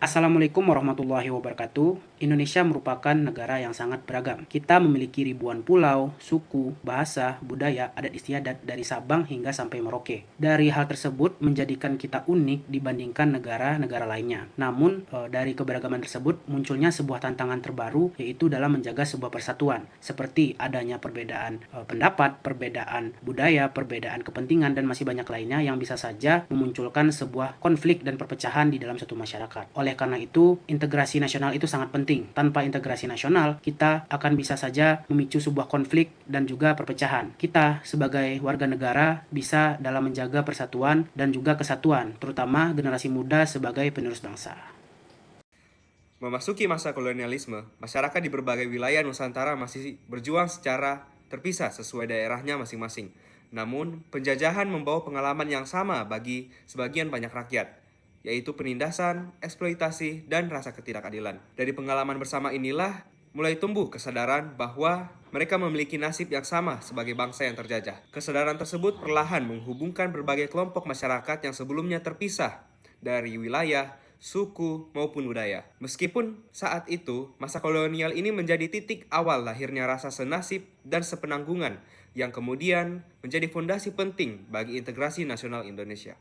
Assalamualaikum warahmatullahi wabarakatuh. Indonesia merupakan negara yang sangat beragam. Kita memiliki ribuan pulau, suku, bahasa, budaya, adat istiadat dari Sabang hingga sampai Merauke. Dari hal tersebut menjadikan kita unik dibandingkan negara-negara lainnya. Namun, dari keberagaman tersebut munculnya sebuah tantangan terbaru, yaitu dalam menjaga sebuah persatuan, seperti adanya perbedaan pendapat, perbedaan budaya, perbedaan kepentingan, dan masih banyak lainnya yang bisa saja memunculkan sebuah konflik dan perpecahan di dalam suatu masyarakat. Oleh karena itu, integrasi nasional itu sangat penting. Tanpa integrasi nasional, kita akan bisa saja memicu sebuah konflik dan juga perpecahan. Kita sebagai warga negara bisa dalam menjaga persatuan dan juga kesatuan, terutama generasi muda sebagai penerus bangsa. Memasuki masa kolonialisme, masyarakat di berbagai wilayah Nusantara masih berjuang secara terpisah sesuai daerahnya masing-masing. Namun, penjajahan membawa pengalaman yang sama bagi sebagian banyak rakyat, yaitu penindasan, eksploitasi, dan rasa ketidakadilan. Dari pengalaman bersama inilah mulai tumbuh kesadaran bahwa mereka memiliki nasib yang sama sebagai bangsa yang terjajah. Kesadaran tersebut perlahan menghubungkan berbagai kelompok masyarakat yang sebelumnya terpisah dari wilayah, suku, maupun budaya. Meskipun saat itu, masa kolonial ini menjadi titik awal lahirnya rasa senasib dan sepenanggungan yang kemudian menjadi fondasi penting bagi integrasi nasional Indonesia.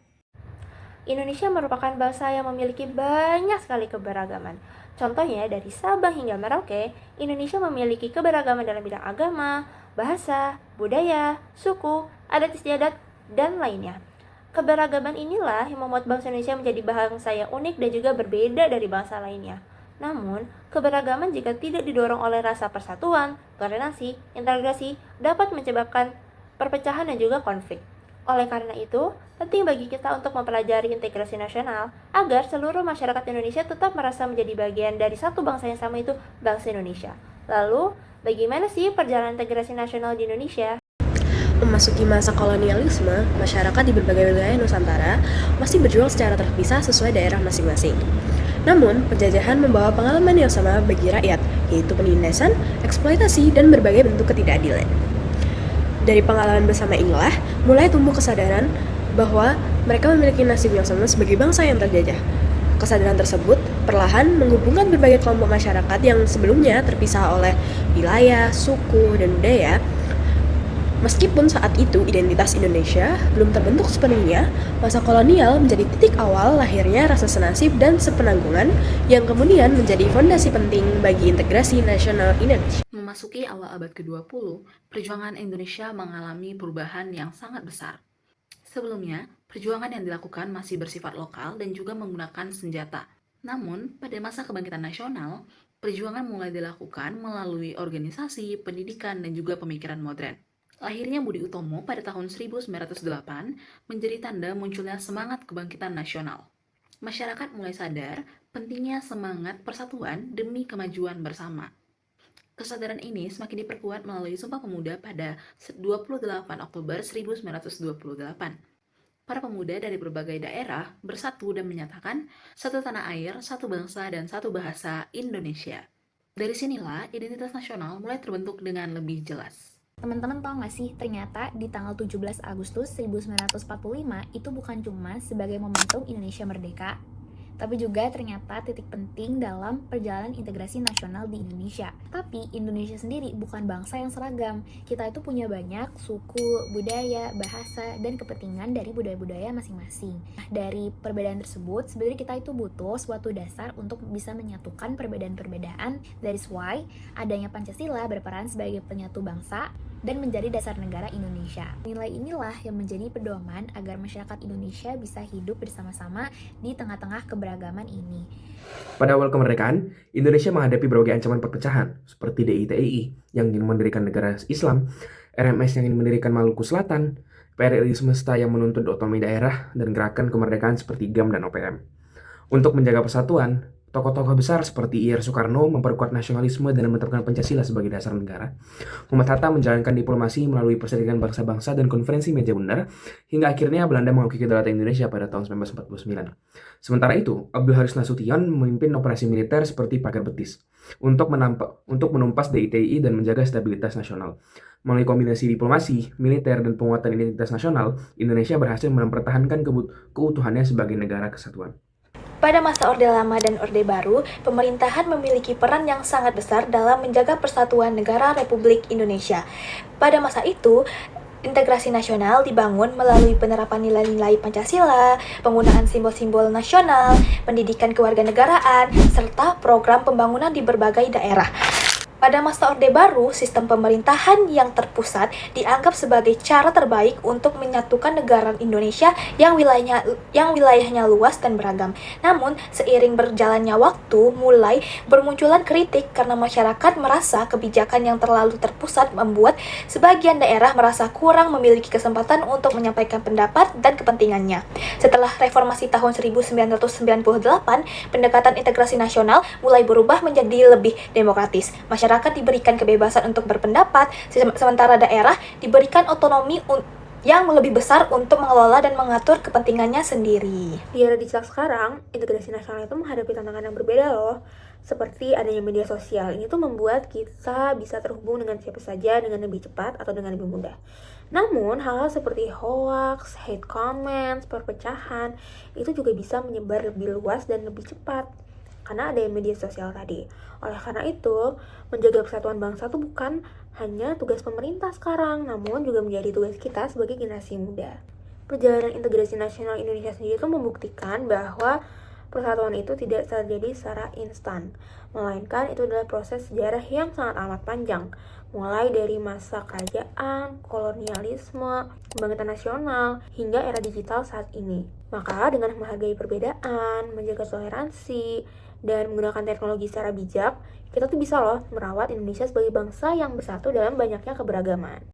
Indonesia merupakan bangsa yang memiliki banyak sekali keberagaman. Contohnya, dari Sabang hingga Merauke, Indonesia memiliki keberagaman dalam bidang agama, bahasa, budaya, suku, adat istiadat, dan lainnya. Keberagaman inilah yang membuat bangsa Indonesia menjadi bangsa yang unik dan juga berbeda dari bangsa lainnya. Namun, keberagaman jika tidak didorong oleh rasa persatuan, toleransi, integrasi, dapat menyebabkan perpecahan dan juga konflik. Oleh karena itu, penting bagi kita untuk mempelajari integrasi nasional agar seluruh masyarakat Indonesia tetap merasa menjadi bagian dari satu bangsa yang sama, itu bangsa Indonesia. Lalu, bagaimana sih perjalanan integrasi nasional di Indonesia? Memasuki masa kolonialisme, masyarakat di berbagai wilayah Nusantara masih berjuang secara terpisah sesuai daerah masing-masing. Namun, penjajahan membawa pengalaman yang sama bagi rakyat, yaitu penindasan, eksploitasi, dan berbagai bentuk ketidakadilan. Dari pengalaman bersama inilah, mulai tumbuh kesadaran bahwa mereka memiliki nasib yang sama sebagai bangsa yang terjajah. Kesadaran tersebut perlahan menghubungkan berbagai kelompok masyarakat yang sebelumnya terpisah oleh wilayah, suku, dan budaya. Meskipun saat itu identitas Indonesia belum terbentuk sepenuhnya, masa kolonial menjadi titik awal lahirnya rasa senasib dan sepenanggungan yang kemudian menjadi fondasi penting bagi integrasi nasional Indonesia. Memasuki awal abad ke-20, perjuangan Indonesia mengalami perubahan yang sangat besar. Sebelumnya, perjuangan yang dilakukan masih bersifat lokal dan juga menggunakan senjata. Namun, pada masa kebangkitan nasional, perjuangan mulai dilakukan melalui organisasi, pendidikan, dan juga pemikiran modern. Lahirnya Budi Utomo pada tahun 1908 menjadi tanda munculnya semangat kebangkitan nasional. Masyarakat mulai sadar pentingnya semangat persatuan demi kemajuan bersama. Kesadaran ini semakin diperkuat melalui Sumpah Pemuda pada 28 Oktober 1928. Para pemuda dari berbagai daerah bersatu dan menyatakan satu tanah air, satu bangsa, dan satu bahasa Indonesia. Dari sinilah identitas nasional mulai terbentuk dengan lebih jelas. Teman-teman tahu nggak sih, ternyata di tanggal 17 Agustus 1945 itu bukan cuma sebagai momentum Indonesia merdeka, tapi juga ternyata titik penting dalam perjalanan integrasi nasional di Indonesia. Tapi Indonesia sendiri bukan bangsa yang seragam. Kita itu punya banyak suku, budaya, bahasa, dan kepentingan dari budaya-budaya masing-masing. Nah, dari perbedaan tersebut, sebenarnya kita itu butuh suatu dasar untuk bisa menyatukan perbedaan-perbedaan. That's why adanya Pancasila berperan sebagai penyatu bangsa dan menjadi dasar negara Indonesia. Nilai inilah yang menjadi pedoman agar masyarakat Indonesia bisa hidup bersama-sama di tengah-tengah keberagaman ini. Pada awal kemerdekaan, Indonesia menghadapi berbagai ancaman perpecahan, seperti DITII yang ingin mendirikan negara Islam, RMS yang ingin mendirikan Maluku Selatan, PRRI semesta yang menuntut otonomi daerah, dan gerakan kemerdekaan seperti GAM dan OPM. Untuk menjaga persatuan, tokoh-tokoh besar seperti Ir Soekarno memperkuat nasionalisme dan menetapkan Pancasila sebagai dasar negara. Muhammad Hatta menjalankan diplomasi melalui Perserikatan Bangsa-Bangsa dan Konferensi Meja Bundar, hingga akhirnya Belanda mengakui kedaulatan Indonesia pada tahun 1949. Sementara itu, Abdul Haris Nasution memimpin operasi militer seperti Pagar Betis untuk menumpas DITII dan menjaga stabilitas nasional. Melalui kombinasi diplomasi, militer, dan penguatan identitas nasional, Indonesia berhasil mempertahankan keutuhannya sebagai negara kesatuan. Pada masa Orde Lama dan Orde Baru, pemerintahan memiliki peran yang sangat besar dalam menjaga persatuan negara Republik Indonesia. Pada masa itu, integrasi nasional dibangun melalui penerapan nilai-nilai Pancasila, penggunaan simbol-simbol nasional, pendidikan kewarganegaraan, serta program pembangunan di berbagai daerah. Pada masa Orde Baru, sistem pemerintahan yang terpusat dianggap sebagai cara terbaik untuk menyatukan negara Indonesia yang wilayahnya luas dan beragam. Namun, seiring berjalannya waktu, mulai bermunculan kritik karena masyarakat merasa kebijakan yang terlalu terpusat membuat sebagian daerah merasa kurang memiliki kesempatan untuk menyampaikan pendapat dan kepentingannya. Setelah reformasi tahun 1998, pendekatan integrasi nasional mulai berubah menjadi lebih demokratis. Masyarakat diberikan kebebasan untuk berpendapat, sementara daerah diberikan otonomi yang lebih besar untuk mengelola dan mengatur kepentingannya sendiri. Di era digital sekarang, integrasi nasional itu menghadapi tantangan yang berbeda loh. Seperti adanya media sosial, ini tuh membuat kita bisa terhubung dengan siapa saja dengan lebih cepat atau dengan lebih mudah. Namun, hal-hal seperti hoax, hate comments, perpecahan, itu juga bisa menyebar lebih luas dan lebih cepat karena ada media sosial tadi. Oleh karena itu, menjaga persatuan bangsa itu bukan hanya tugas pemerintah sekarang, namun juga menjadi tugas kita sebagai generasi muda. Perjalanan integrasi nasional Indonesia sendiri itu membuktikan bahwa persatuan itu tidak terjadi secara instan, melainkan itu adalah proses sejarah yang sangat amat panjang, mulai dari masa kerajaan, kolonialisme, kebangkitan nasional, hingga era digital saat ini. Maka dengan menghargai perbedaan, menjaga toleransi, dan menggunakan teknologi secara bijak, kita tuh bisa loh merawat Indonesia sebagai bangsa yang bersatu dalam banyaknya keberagaman.